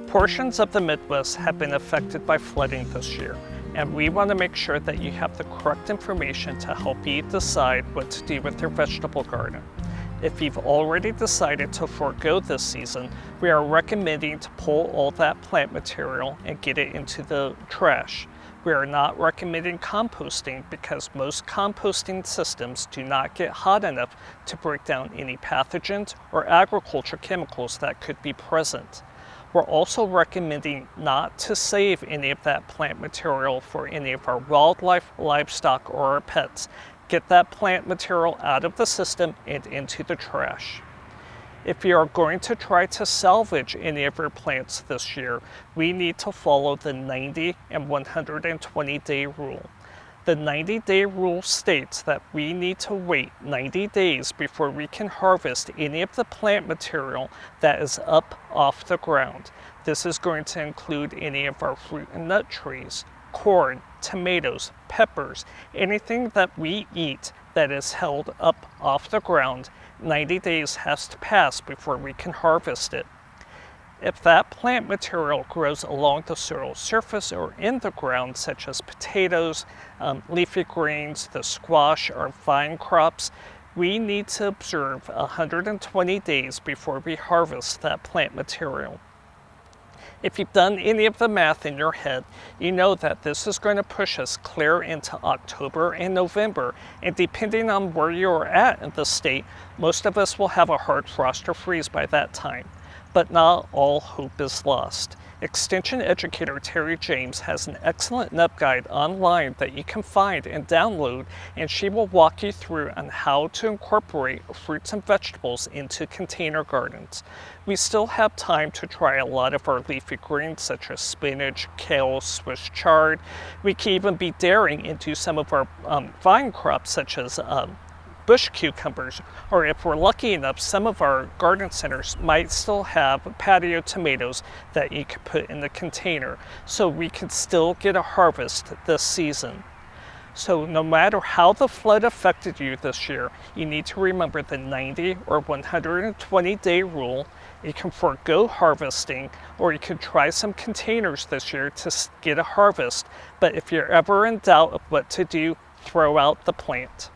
Portions of the Midwest have been affected by flooding this year, and we want to make sure that you have the correct information to help you decide what to do with your vegetable garden. If you've already decided to forego this season, we are recommending to pull all that plant material and get it into the trash. We are not recommending composting because most composting systems do not get hot enough to break down any pathogens or agriculture chemicals that could be present. We're also recommending not to save any of that plant material for any of our wildlife, livestock, or our pets. Get that plant material out of the system and into the trash. If you are going to try to salvage any of your plants this year, we need to follow the 90 and 120 day rule. The 90-day rule states that we need to wait 90 days before we can harvest any of the plant material that is up off the ground. This is going to include any of our fruit and nut trees, corn, tomatoes, peppers, anything that we eat that is held up off the ground. 90 days has to pass before we can harvest it. If that plant material grows along the soil surface or in the ground, such as potatoes, leafy greens, the squash, or vine crops, we need to observe 120 days before we harvest that plant material. If you've done any of the math in your head, you know that this is going to push us clear into October and November, and depending on where you're at in the state, most of us will have a hard frost or freeze by that time. But not all hope is lost. Extension educator Terry James has an excellent nut guide online that you can find and download, and she will walk you through on how to incorporate fruits and vegetables into container gardens. We still have time to try a lot of our leafy greens such as spinach, kale, Swiss chard. We can even be daring into some of our vine crops such as bush cucumbers, or if we're lucky enough, some of our garden centers might still have patio tomatoes that you could put in the container, so we could still get a harvest this season. So no matter how the flood affected you this year, you need to remember the 90 or 120 day rule. You can forego harvesting, or you could try some containers this year to get a harvest, but if you're ever in doubt of what to do, throw out the plant.